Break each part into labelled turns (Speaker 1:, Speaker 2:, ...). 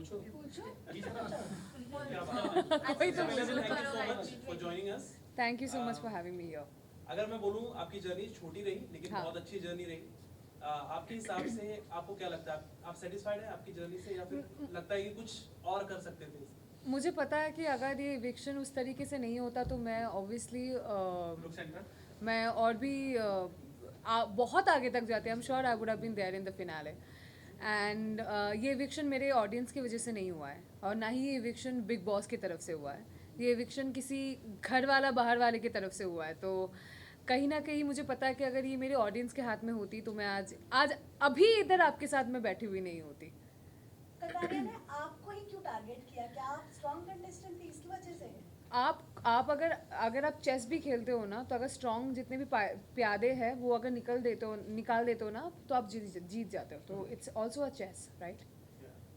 Speaker 1: पूछो
Speaker 2: thank you so much for having me here.
Speaker 1: अगर मैं बोलूं आपकी जर्नी छोटी रही लेकिन
Speaker 2: हाँ।
Speaker 1: बहुत अच्छी जर्नी रही, आपके हिसाब से आपको क्या लगता है, आप सेटिस्फाइड है आपकी जर्नी से या फिर लगता है कि कुछ और कर सकते थे?
Speaker 2: मुझे पता है कि अगर ये इविक्शन उस तरीके से नहीं होता तो मैं ऑब्वियसली
Speaker 1: लुक सेंटर
Speaker 2: मैं और भी बहुत आगे तक जाते। I am sure I would have been there in the finale. And ये इविक्शन मेरे ऑडियंस की वजह से नहीं हुआ है और ना ही ये इविक्शन बिग बॉस की तरफ से हुआ है। ये इविक्शन किसी घर वाला बाहर वाले की तरफ से हुआ है। तो कहीं ना कहीं मुझे पता है कि अगर ये मेरे ऑडियंस के हाथ में होती तो मैं आज आज अभी इधर आपके साथ में बैठी हुई नहीं होती।
Speaker 3: कटारिया ने आपको ही क्यों टारगेट किया? क्या आप स्ट्रॉन्ग कंटेस्टेंट थी इसकी वजह से?
Speaker 2: आप अगर अगर आप चेस भी खेलते हो ना तो अगर स्ट्रॉन्ग जितने भी प्यादे हैं वो अगर निकाल देते हो ना तो आप जीत जाते हो। तो it's also a chase, right?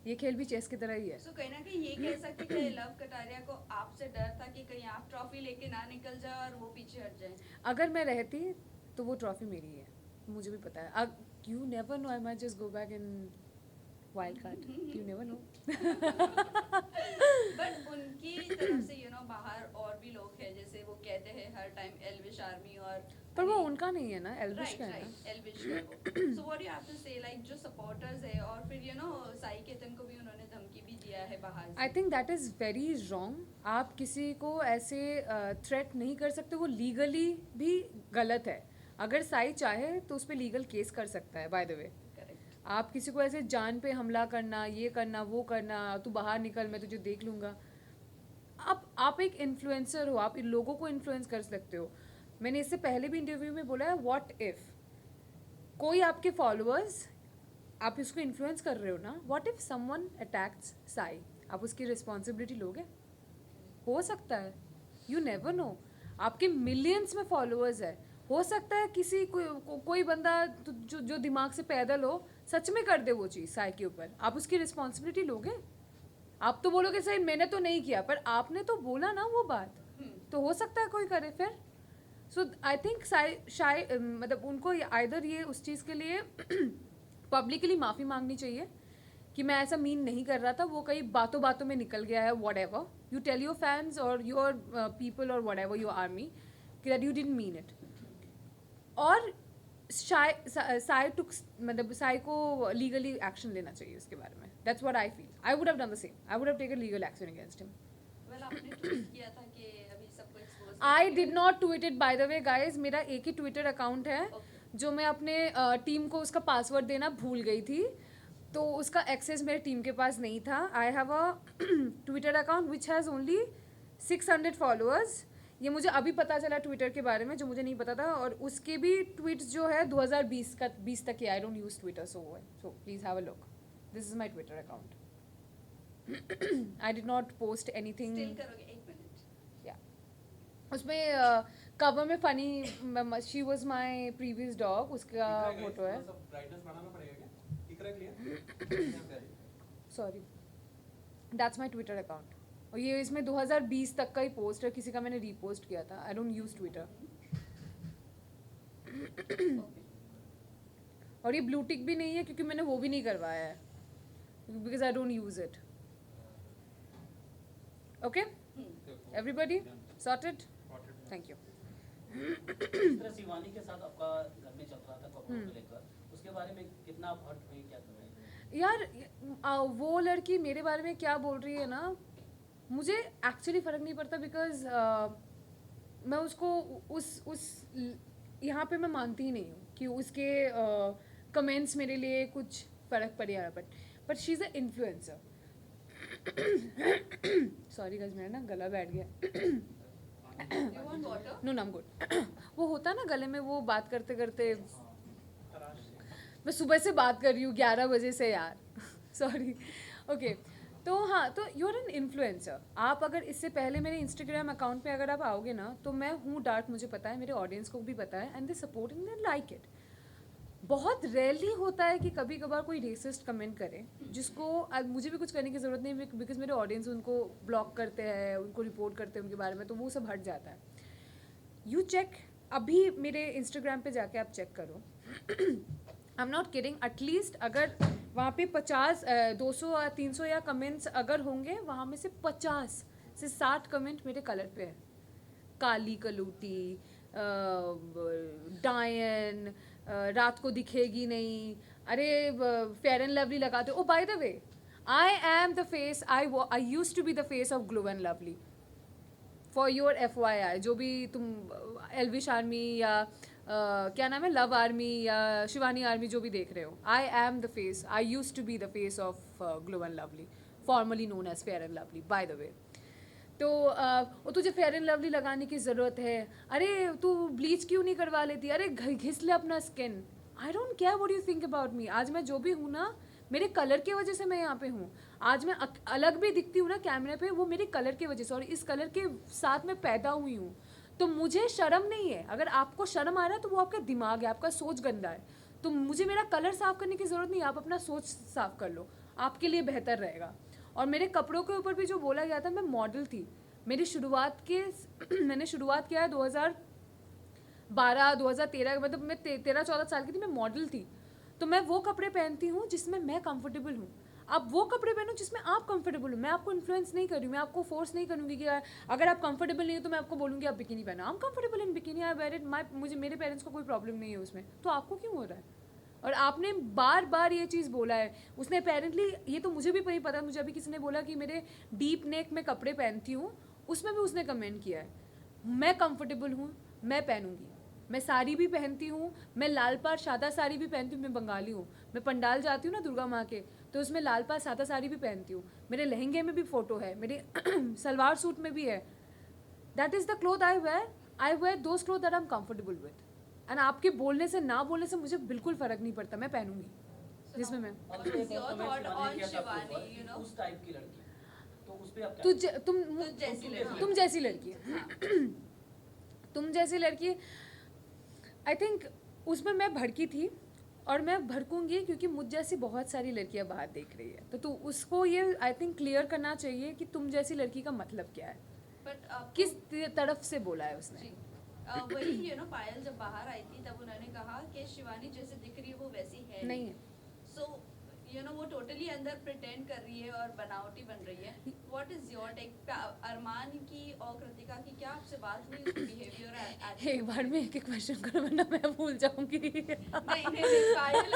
Speaker 2: ये खेल भी चेस की तरह ही है।
Speaker 4: So, कहीं ना कहीं ये कह सकते कि लव कटारिया को आपसे डर था कि कहीं आप ट्रॉफी लेके ना निकल जाए और वो पीछे हट जाए।
Speaker 2: अगर मैं रहती तो वो ट्रॉफी मेरी है, मुझे भी पता है। You never know, I might just go back in wild card, you never know.
Speaker 4: But उनकी तरफ से बाहर और भी लोग हैं, जैसे वो कहते हैं हर टाइम एल्विश आर्मी और
Speaker 2: पर वो उनका नहीं है ना, एल्विश का है ना।
Speaker 4: एल्विश का। So what you have to say, like जो सपोर्टर्स है और फिर साई केतन को भी उन्होंने धमकी भी दिया है बाहर से।
Speaker 2: I think that is very wrong. आप किसी को ऐसे थ्रेट नहीं कर सकते, वो लीगली भी गलत है। अगर साई चाहे तो उस पर लीगल केस कर सकता है, बाय द वे। आप किसी को ऐसे जान पे हमला करना, ये करना, वो करना, तू बाहर निकल मैं तुझे देख लूँगा। आप एक इन्फ्लुएंसर हो, आप इन लोगों को इन्फ्लुएंस कर सकते हो। मैंने इससे पहले भी इंटरव्यू में बोला है, व्हाट इफ़ कोई आपके फॉलोअर्स, आप इसको इन्फ्लुएंस कर रहे हो ना, what if someone attacks Sai, आप उसकी रिस्पॉन्सिबिलिटी लोगे? हो सकता है, यू नेवर नो। आपके मिलियंस में फॉलोअर्स है, हो सकता है किसी कोई बंदा जो दिमाग से पैदल हो सच में कर दे वो चीज़ साई के ऊपर, आप उसकी रिस्पॉन्सिबिलिटी लोगे? आप तो बोलोगे सही मैंने तो नहीं किया, पर आपने तो बोला ना वो बात, तो हो सकता है कोई करे फिर। सो आई थिंक मतलब उनको आइदर ये उस चीज़ के लिए पब्लिकली माफ़ी मांगनी चाहिए कि मैं ऐसा मीन नहीं कर रहा था, वो कई बातों बातों में निकल गया है, whatever you tell your fans और योर पीपल और वॉट एवर योर आर्मी कि that you didn't mean it. और साई टुक मतलब साई को लीगली एक्शन लेना चाहिए उसके बारे में। That's what I feel. I would have done the same, I would have taken legal action against him.
Speaker 4: Well आपने ट्वीट किया था कि अभी सबको expose
Speaker 2: I did not tweet it, bye the way guys. मेरा एक ही ट्विटर अकाउंट है जो मैं अपने टीम को उसका पासवर्ड देना भूल गई थी, तो उसका एक्सेस मेरे टीम के पास नहीं था। I have a Twitter account which has only 600 followers. ये मुझे अभी पता चला ट्विटर के बारे में, जो मुझे नहीं पता था। और उसके भी ट्वीट्स जो है 2020 तक के। I don't use Twitter so please have a look, this is my Twitter account. I did not post anything.
Speaker 4: Still करोगे? एक मिनट।
Speaker 2: या उसमें कवर में funny she was my previous dog, उसका फोटो है।
Speaker 1: ब्राइटनेस बढ़ाना पड़ेगा क्या? ठीक रख लिया?
Speaker 2: Sorry, that's my Twitter account. और ये इसमें 2020 तक का ही पोस्ट है, किसी का मैंने रीपोस्ट किया था। I don't use Twitter. और ये ब्लू टिक भी नहीं है क्योंकि मैंने वो भी नहीं करवाया है, because I don't use it. Okay everybody sorted? Thank you.
Speaker 5: जिस तरह शिवानी के साथ आपका घर में चल रहा था कपड़ों को लेकर, उसके बारे में कितना आप हर्ट हुई, क्या कर रहे हैं?
Speaker 2: यार वो लड़की मेरे बारे में क्या बोल रही है ना, मुझे एक्चुअली फ़र्क नहीं पड़ता। बिकॉज मैं उसको उस यहाँ पे मैं मानती ही नहीं हूँ कि उसके कमेंट्स मेरे लिए कुछ फ़र्क पड़ रहा। But she is a influencer. Sorry guys, मेरा ना गला बैठ गया।
Speaker 4: You want water?
Speaker 2: नो नाम गुड। वो होता है ना गले में, वो बात करते करते मैं सुबह से बात कर रही हूँ 11 बजे से यार। सॉरी। ओके, तो हाँ, तो यू आर एन इन्फ्लुएंसर। आप अगर इससे पहले मेरे इंस्टाग्राम अकाउंट पे अगर आप आओगे ना, तो मैं हूँ डार्क, मुझे पता है, मेरे ऑडियंस को भी पता है, and they support and they like it. बहुत रेयरली होता है कि कभी कभार कोई रेसिस्ट कमेंट करे, जिसको मुझे भी कुछ करने की ज़रूरत नहीं, बिकॉज मेरे ऑडियंस उनको ब्लॉक करते हैं, उनको रिपोर्ट करते हैं उनके बारे में, तो वो सब हट जाता है। यू चेक, अभी मेरे इंस्टाग्राम पे जाके आप चेक करो। I am not kidding, at least अगर वहाँ पे 50 200 या 300 या कमेंट्स अगर होंगे, वहाँ में से 50 से 60 कमेंट मेरे कलर पे है। काली कलूटी, डायन, रात को दिखेगी नहीं, अरे फेयर एंड लवली लगाते हो। By the way, I am the face, I used to be the face of Glow and Lovely. For your FYI, जो भी तुम एल्विश आर्मी या क्या नाम है, लव आर्मी या शिवानी आर्मी जो भी देख रहे हो, I am the face, I used to be the face of Glow and Lovely, formerly known as Fair and Lovely, by the way. तो वो तुझे फेयर एंड लवली लगाने की ज़रूरत है, अरे तू ब्लीच क्यों नहीं करवा लेती, अरे घिस ले अपना skin. I don't care what you think about me. आज मैं जो भी हूँ ना, मेरे कलर की वजह से मैं यहाँ पे हूँ। आज मैं अलग भी दिखती हूँ ना कैमरे पे, वो मेरे कलर की वजह से, और इस कलर के साथ मैं पैदा हुई हूँ। तो मुझे शर्म नहीं है। अगर आपको शर्म आ रहा है तो वो आपका दिमाग है, आपका सोच गंदा है। तो मुझे मेरा कलर साफ करने की ज़रूरत नहीं है, आप अपना सोच साफ कर लो, आपके लिए बेहतर रहेगा। और मेरे कपड़ों के ऊपर भी जो बोला गया था, मैं मॉडल थी। मेरी शुरुआत के मैंने शुरुआत किया है 2012 2013, मतलब मैं 13-14 साल की थी, मैं मॉडल थी। तो मैं वो कपड़े पहनती हूँ जिसमें मैं कंफर्टेबल हूँ। आप वो कपड़े पहनो जिसमें आप कंफर्टेबल हो। मैं आपको इन्फ्लुएंस नहीं कर रही हूँ, मैं आपको फोर्स नहीं करूँगी कि अगर आप कंफर्टेबल नहीं हो तो मैं आपको बोलूँगी आप बिकिनी पहनो। I am comfortable in bikini, I wear it, मुझे, मेरे पेरेंट्स को कोई प्रॉब्लम नहीं है उसमें, तो आपको क्यों हो रहा है? और आपने बार बार ये चीज़ बोला है, उसने अपेरेंटली, ये तो मुझे भी नहीं पता, मुझे अभी किसी ने बोला कि मेरे डीप नेक में कपड़े पहनती हूँ, उसमें भी उसने कमेंट किया है। मैं कंफर्टेबल हूँ, मैं पहनूंगी। मैं साड़ी भी पहनती हूँ, मैं लाल पार सादा साड़ी भी पहनती हूँ, मैं बंगाली हूँ। मैं पंडाल जाती हूँ ना दुर्गा माँ के, तो उसमें लाल पार सादा साड़ी भी पहनती हूँ। मेरे लहंगे में भी फ़ोटो है, मेरे सलवार सूट में भी है। That is the cloth I wear those cloth that I am comfortable with. And आपके बोलने से ना बोलने से मुझे बिल्कुल फ़र्क नहीं पड़ता, मैं पहनूंगी जिसमें मैं।
Speaker 5: और जो एक
Speaker 4: Your
Speaker 5: और
Speaker 4: thought
Speaker 5: comment
Speaker 4: on
Speaker 5: शिवानी ने किया था आपके
Speaker 4: शिवानी,
Speaker 5: ऊपर,
Speaker 4: you know?
Speaker 5: उस टाइप की लड़की, तो उस पे आप क्या
Speaker 2: तुम जैसी लड़की तुम जैसी लड़की, आई थिंक उसमें मैं भड़की थी, और मैं भड़कूंगी क्योंकि मुझ जैसी बहुत सारी लड़कियां बाहर देख रही है। तो उसको ये आई थिंक क्लियर करना चाहिए कि तुम जैसी लड़की का मतलब क्या है,
Speaker 4: बट
Speaker 2: किस तरफ से बोला है उसने।
Speaker 4: वही पायल जब बाहर आई थी तब उन्होंने कहा कि शिवानी जैसे दिख रही है वो वैसी है
Speaker 2: नहीं है।
Speaker 4: सो वो टोटली अंदर प्रिटेंड कर रही है और बनावटी बन रही है। What is your take? Armaan की और कृतिका की क्या आपसे बात हुई, उसकी बिहेवियर?
Speaker 2: एक बार में एक क्वेश्चन करो वरना मैं भूल जाऊंगी।
Speaker 4: नहीं पायल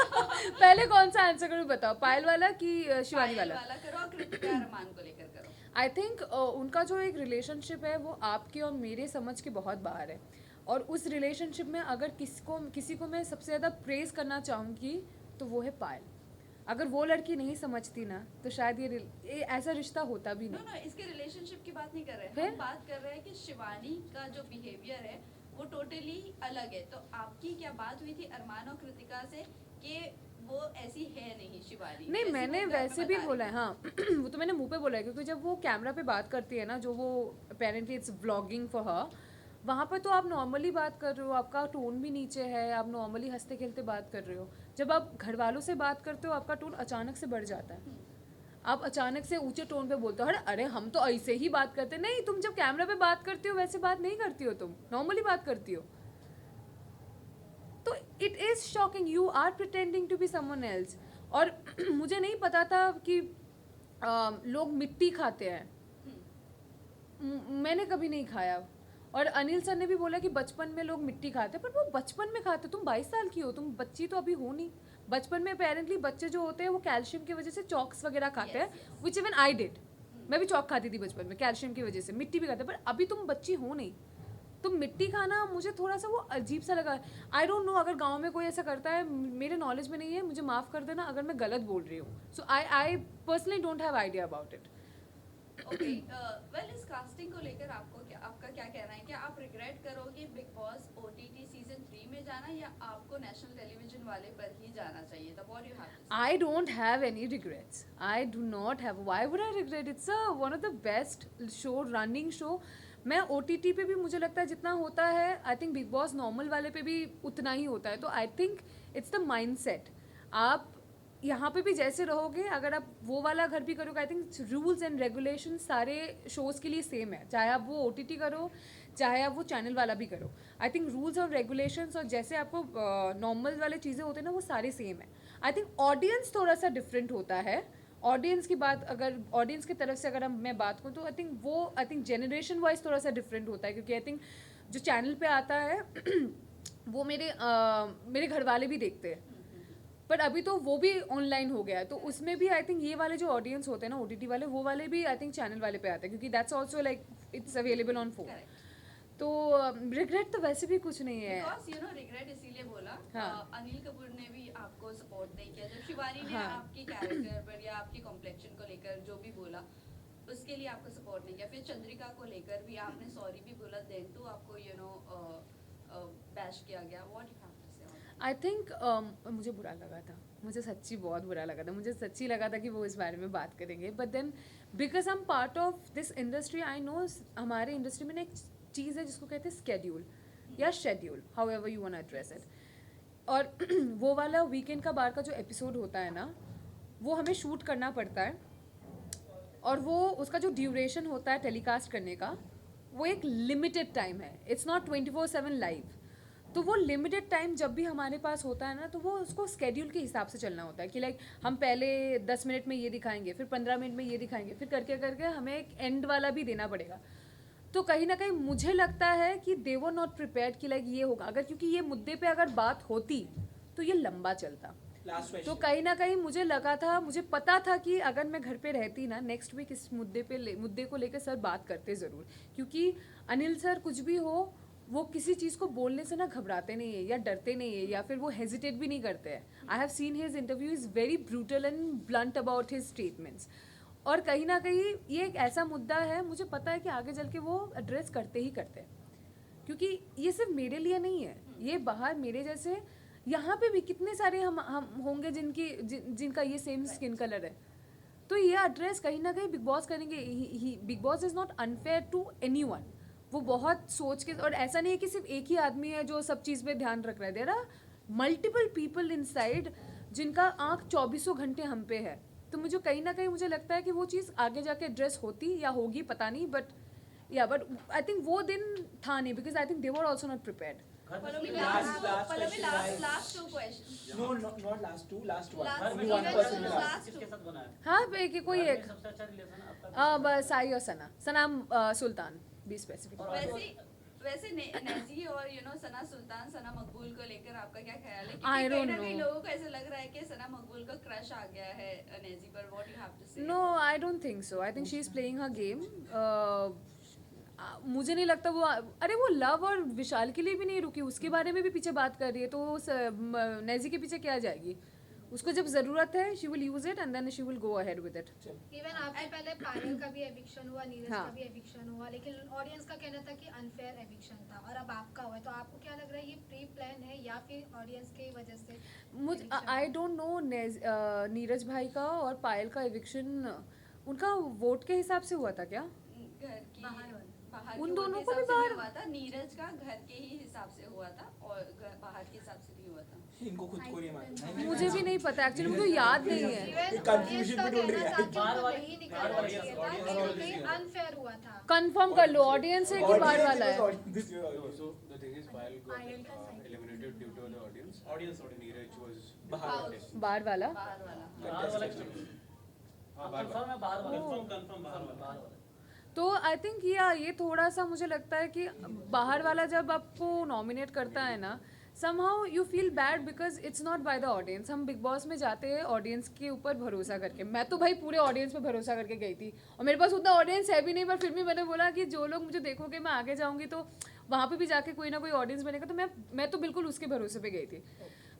Speaker 2: पहले कौन सा आंसर करूं बताओ, पायल वाला कि शिवानी
Speaker 4: पायल
Speaker 2: वाला?
Speaker 4: वाला करो और कृतिका अरमान को लेकर करो।
Speaker 2: आई थिंक उनका जो एक रिलेशनशिप है वो आपके और मेरे समझ के बहुत बाहर है। और उस रिलेशनशिप में अगर किसी को मैं सबसे ज़्यादा प्रेज़ करना चाहूँगी तो वो है पायल। अगर वो लड़की नहीं समझती ना तो शायद ये ऐसा रिश्ता होता भी नहीं।
Speaker 4: नो इसके रिलेशनशिप की बात नहीं कर रहे हैं,
Speaker 2: फिर?
Speaker 4: हम बात कर रहे हैं कि शिवानी का जो बिहेवियर है वो टोटली अलग है। तो आपकी क्या बात हुई थी अरमान और कृतिका से कि वो ऐसी है नहीं शिवानी?
Speaker 2: नहीं,
Speaker 4: जैसी
Speaker 2: मैंने
Speaker 4: वो घर पे
Speaker 2: वैसे भी
Speaker 4: बता
Speaker 2: बोला है,
Speaker 4: रही
Speaker 2: हाँ। वो तो मैंने मुंह पे बोला है, क्योंकि जब वो कैमरा पे बात करती है ना, जो वो apparently it's vlogging for her, वहाँ पर तो आप नॉर्मली बात कर रहे हो, आपका टोन भी नीचे है, आप नॉर्मली हंसते खेलते बात कर रहे हो। जब आप घर वालों से बात करते हो आपका टोन अचानक से बढ़ जाता है, आप अचानक से ऊंचे टोन पे बोलते हो, अरे हम तो ऐसे ही बात करते नहीं। तुम जब कैमरा पे बात करती हो वैसे बात नहीं करती हो, तुम नॉर्मली बात करती हो। तो it is shocking, you are pretending to be someone else. और मुझे नहीं पता था कि लोग मिट्टी खाते हैं, मैंने कभी नहीं खाया। और अनिल सर ने भी बोला कि बचपन में लोग मिट्टी खाते हैं, पर वो बचपन में खाते, तुम 22 साल की हो, तुम बच्ची तो अभी हो नहीं। बचपन में अपेरेंटली बच्चे जो होते हैं वो कैल्शियम की वजह से चॉक्स वगैरह खाते हैं, विच इवन आई डिड। मैं भी चॉक खाती थी बचपन में कैल्शियम की वजह से, मिट्टी भी खाते, पर अभी तुम बच्ची हो नहीं। तो मिट्टी खाना मुझे थोड़ा सा वो अजीब सा लगा। आई डोंट नो अगर गांव में कोई ऐसा करता है, मेरे नॉलेज में नहीं है, मुझे माफ़ कर देना अगर मैं गलत बोल रही हूँ। So I personally don't have idea about it.
Speaker 4: Okay well इस कास्टिंग को लेकर आपका क्या कहना है? क्या आप रिग्रेट करोगे बिग बॉस OTT सीजन 3 में जाना, या आपको नेशनल टेलीविजन वाले पर ही जाना चाहिए था? व्हाट यू हैव टू से?
Speaker 2: I don't have any regrets. I do not have. Why would I regret? It's one of the best show, running show. मैं OTT पे भी मुझे लगता है जितना होता है, I think big boss normal वाले पे भी उतना ही होता है। तो I think it's the mindset. आप यहाँ पे भी जैसे रहोगे, अगर आप वो वाला घर भी करोगे, I think rules and regulation सारे शोज़ के लिए सेम है, चाहे आप वो OTT करो चाहे आप वो चैनल वाला भी करो. आई थिंक रूल्स और रेगुलेशंस और जैसे आपको नॉर्मल वाले चीज़ें होते हैं ना वो सारे सेम है. आई थिंक ऑडियंस थोड़ा सा डिफरेंट होता है. ऑडियंस की बात अगर ऑडियंस की तरफ से अगर मैं बात करूँ तो आई थिंक जनरेशन वाइज थोड़ा सा डिफरेंट होता है, क्योंकि आई थिंक जो चैनल पे आता है वो मेरे घर वाले भी देखते हैं, पर अभी तो वो भी ऑनलाइन हो गया है, तो उसमें भी आई थिंक ये वाले जो ऑडियंस होते हैं ना OTT वाले, वो वाले भी आई थिंक चैनल वाले पे आते हैं, क्योंकि that's also like it's available on phone.
Speaker 4: Correct.
Speaker 2: तो रिग्रेट तो वैसे भी कुछ नहीं है.
Speaker 4: Because, you know, regret इसीलिए बोला.
Speaker 2: हाँ.
Speaker 4: अनिल कपूर ने भी आपको सपोर्ट नहीं किया जब शिवानी ने
Speaker 2: हाँ.
Speaker 4: आपकी कैरेक्टर पर या आपकी कॉम्प्लेक्शन को लेकर जो भी बोला उसके लिए आपको सपोर्ट नहीं किया. फिर चंद्रिका को लेकर भी आपने सॉरी भी बोला, देन टू आपको बैश किया गया. What you have to say on that?
Speaker 2: I think मुझे बुरा लगा था, मुझे सच्ची बहुत बुरा लगा था. मुझे सच्ची लगा था कि वो इस बारे में बात करेंगे, but then because I am part of this industry, I know हमारे इंडस्ट्री में ना एक चीज़ है जिसको कहते हैं स्केड्यूल या schedule, however you want to address it. और वो वाला वीकेंड का बार का जो एपिसोड होता है ना, वो हमें शूट करना पड़ता है, और वो उसका जो ड्यूरेशन होता है टेलीकास्ट करने का, वो एक लिमिटेड टाइम है. It's not 24/7 live. तो वो लिमिटेड टाइम जब भी हमारे पास होता है ना, तो वो उसको स्केड्यूल के हिसाब से चलना होता है कि लाइक हम पहले 10 मिनट में ये दिखाएंगे, फिर 15 मिनट में ये दिखाएंगे, फिर करके करके हमें एक एंड वाला भी देना पड़ेगा. तो कहीं ना कहीं मुझे लगता है कि दे वर नॉट प्रिपेयर्ड कि लाइक ये होगा, अगर क्योंकि ये मुद्दे पे अगर बात होती तो ये लंबा चलता.
Speaker 1: लास्ट
Speaker 2: तो
Speaker 1: क्वेश्चन.
Speaker 2: कहीं ना कहीं मुझे लगा था, मुझे पता था कि अगर मैं घर पे रहती ना नेक्स्ट वीक इस मुद्दे को लेकर सर बात करते ज़रूर, क्योंकि अनिल सर कुछ भी हो वो किसी चीज़ को बोलने से ना घबराते नहीं है या डरते नहीं है या फिर वो हेजिटेट भी नहीं करते हैं. I have seen his interview is very brutal and blunt about his statements. और कहीं ना कहीं ये एक ऐसा मुद्दा है, मुझे पता है कि आगे चल के वो एड्रेस करते ही करते हैं, क्योंकि ये सिर्फ मेरे लिए नहीं है, ये बाहर मेरे जैसे यहाँ पे भी कितने सारे हम होंगे जिनका ये सेम स्किन कलर है. तो ये एड्रेस कहीं ना कहीं बिग बॉस करेंगे. Bigg Boss is not unfair to anyone. वो बहुत सोच के, और ऐसा नहीं है कि सिर्फ एक ही आदमी है जो सब चीज़ पे ध्यान रख रहा है. There are multiple people inside जिनका आँख 24 घंटे हम पे है. तो मुझे कहीं ना कहीं मुझे लगता है कि वो चीज़ आगे जाके एड्रेस होती या होगी पता नहीं, बट आई थिंक वो दिन था नहीं, because I think they were also not prepared.
Speaker 4: Pallavi,
Speaker 1: Last
Speaker 4: Pallavi,
Speaker 1: question, guys.
Speaker 4: last two questions.
Speaker 1: No, not last two, last one.
Speaker 4: Last
Speaker 1: Only
Speaker 4: two.
Speaker 1: one person will ask.
Speaker 4: Last
Speaker 5: किसके साथ बना है?
Speaker 2: हाँ कि कोई
Speaker 5: घर में
Speaker 2: एक
Speaker 5: सबसे अच्छा रिलेशन आपका
Speaker 2: बस साई और सना सुल्तान बी स्पेसिफिक.
Speaker 4: वैसे नेजी और सना सुल्तान, सना मकबूल को लेकर आपका क्या ख्याल है?
Speaker 2: I
Speaker 4: क्योंकि कहीं
Speaker 2: don't
Speaker 4: ना कहीं
Speaker 2: know.
Speaker 4: लोगों को ऐसा लग रहा है कि सना मकबूल को क्रश आ गया है नेजी पर. What you have to say?
Speaker 2: No I don't think so. I think she is playing her game. मुझे नहीं लगता वो, अरे वो लव और विशाल के लिए भी नहीं रुकी, उसके बारे में भी पीछे बात कर रही है, तो नेजी के पीछे क्या जाएगी? उसको जब ज़रूरत है she will use it and then she will go ahead with it.
Speaker 6: Even आपसे पहले पायल का भी एविक्शन हुआ, नीरज
Speaker 2: हाँ.
Speaker 6: का भी एविक्शन हुआ, लेकिन ऑडियंस का कहना था कि अनफेयर एविक्शन था, और अब आपका हुआ है. तो आपको क्या लग रहा है, ये प्री प्लान है या फिर ऑडियंस की वजह से?
Speaker 2: आई डोंट नो नीरज भाई का और पायल का एविक्शन उनका वोट के हिसाब से हुआ था क्या?
Speaker 4: घर की बाहर
Speaker 2: उन
Speaker 4: के
Speaker 2: दोनों
Speaker 4: वोट
Speaker 2: को
Speaker 4: के
Speaker 2: भी
Speaker 4: हिसाब से
Speaker 2: बाहर-
Speaker 4: हुआ था. नीरज का घर के ही हिसाब से हुआ था और बाहर के हिसाब से नहीं हुआ था.
Speaker 1: इनको खुद को नहीं मालूम.
Speaker 2: मुझे भी नहीं पता एक्चुअली, मुझे याद नहीं है.
Speaker 6: इवन
Speaker 1: confusion
Speaker 6: ऑडियंस का
Speaker 1: भी ढूंढ रही
Speaker 6: कहना
Speaker 1: है.
Speaker 6: था कि
Speaker 5: बाहर
Speaker 6: उनको
Speaker 5: वाले-
Speaker 6: नहीं
Speaker 5: बाहर
Speaker 6: निकालना
Speaker 5: वाले-
Speaker 6: चाहिए था,
Speaker 1: audience-
Speaker 6: क्योंकि अनफेयर हुआ था.
Speaker 2: कंफर्म कर लो ऑडियंस है कि बाहर वाला है.
Speaker 7: So the thing is, Payal got eliminated due to the audience.
Speaker 1: Audience.
Speaker 7: Neeraj was
Speaker 1: बाहर.
Speaker 2: बाहर वाला.
Speaker 4: बाहर वाला.
Speaker 5: बाहर वाला
Speaker 7: हाँ, बाहर
Speaker 5: कंफर्म है बाहर वाला.
Speaker 1: Confirm बाहर वाला.
Speaker 5: बाहर वाला.
Speaker 2: तो आई थिंक ये थोड़ा सा मुझे लगता है कि बाहर वाला जब आपको नॉमिनेट करता है ना, somehow you feel bad because it's not by the audience. हम बिग बॉस में जाते हैं ऑडियंस के ऊपर भरोसा करके. मैं तो भाई पूरे ऑडियंस पे भरोसा करके गई थी, और मेरे पास उतना ऑडियंस है भी नहीं, पर फिर भी मैंने बोला कि जो लोग मुझे देखोगे मैं आगे जाऊंगी तो वहाँ पे भी जाके कोई ना कोई ऑडियंस बनेगा. तो मैं तो बिल्कुल उसके भरोसे पे गई थी.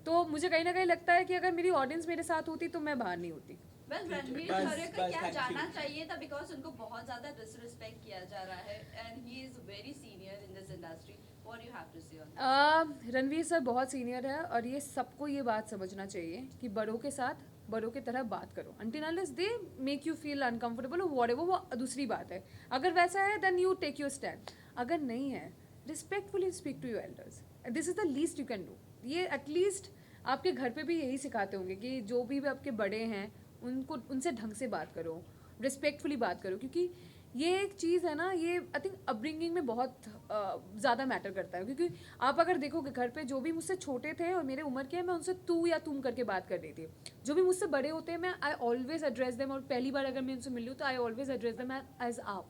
Speaker 2: तो मुझे कहीं ना कहीं लगता है कि अगर मेरी ऑडियंस मेरे साथ होती तो मैं बाहर नहीं होती.
Speaker 4: बस रणवीर
Speaker 1: बस-
Speaker 4: शौर्य को
Speaker 1: बस
Speaker 4: क्या
Speaker 1: thank
Speaker 4: जाना
Speaker 1: you.
Speaker 4: चाहिए था, बिकॉज उनको बहुत ज्यादा डिसरिस्पेक्ट किया जा रहा है and he is very senior in this industry. What you have to say on?
Speaker 2: Ranveer sir बहुत सीनियर है, और ये सबको ये बात समझना चाहिए कि बड़ों के साथ बड़ों की तरह बात करो. until unless they make you feel uncomfortable और व्हाटएवर, वो दूसरी बात है. अगर वैसा है then you take your stand. अगर नहीं है, respectfully speak to your elders. This is the least you can do. ये एटलीस्ट आपके घर पे भी यही सिखाते होंगे कि जो भी आपके बड़े हैं उनको उनसे ढंग से बात करो, रिस्पेक्टफुली बात करो, क्योंकि ये एक चीज़ है ना, ये आई थिंक अपब्रिंगिंग में बहुत ज़्यादा मैटर करता है, क्योंकि आप अगर देखोगे घर पे जो भी मुझसे छोटे थे और मेरे उम्र के हैं, मैं उनसे तू या तुम करके बात कर रही थी। जो भी मुझसे बड़े होते हैं, मैं आई ऑलवेज एड्रेस देम, और पहली बार अगर मैं उनसे मिलूँ तो I always address them as आप,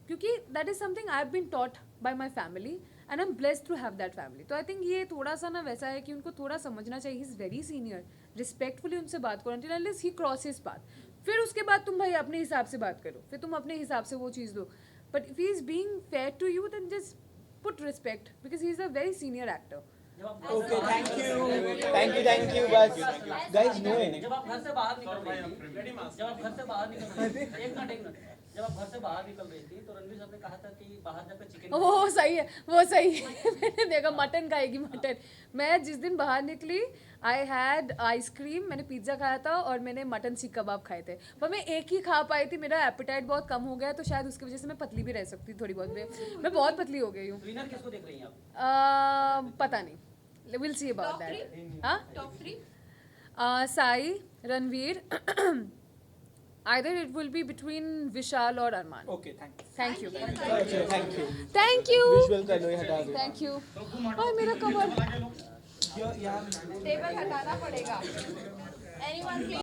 Speaker 2: क्योंकि that is something I have been taught by my family and I am blessed to have that family. तो आई थिंक ये थोड़ा सा ना वैसा है कि उनको थोड़ा समझना चाहिए, he is very senior, respectfully उनसे बात करो until unless he crosses path। फिर उसके बाद तुम भाई अपने हिसाब से बात करो, फिर तुम अपने हिसाब से वो चीज़ दो, but if he is being fair to you then just put respect, because he is a very senior actor.
Speaker 8: Okay, thank you. बस guys know it.
Speaker 5: जब आप घर से बाहर निकल रही थी,
Speaker 1: Ready, master?
Speaker 5: जब आप घर से बाहर निकल रही थी, एक मिनट, जब आप घर से बाहर निकल रही थी तो रणवीर साहब ने कहा था कि बाहर जाकर चिकन
Speaker 2: वो सही है, वो सही है। मैंने देखा मटन खाएगी मटन। मैं जिस दिन बाहर निकली आई हैड आइसक्रीम, मैंने पिज्ज़ा खाया था और मैंने मटन सीख कबाब खाए थे, पर मैं एक ही खा पाई थी, मेरा एपेटाइट बहुत कम हो गया, तो शायद उसकी वजह से मैं पतली भी रह सकती थोड़ी बहुत। मैं बहुत पतली हो गई हूँ।
Speaker 5: विनर किसको देख रही हैं आप?
Speaker 2: पता नहीं, will see about
Speaker 4: Top
Speaker 2: that.
Speaker 4: three?
Speaker 2: हाँ,
Speaker 4: top 3?
Speaker 2: Sai, Ranveer, either it will be between Vishal or Arman.
Speaker 8: Okay, thank you.
Speaker 2: Thank you.
Speaker 8: Okay, thank you.
Speaker 2: Thank you.
Speaker 8: Visual कर लो, ये हटा दो।
Speaker 2: Thank you. और मेरा कमर।
Speaker 8: यहाँ
Speaker 4: टेबल हटाना पड़ेगा। Anyone please?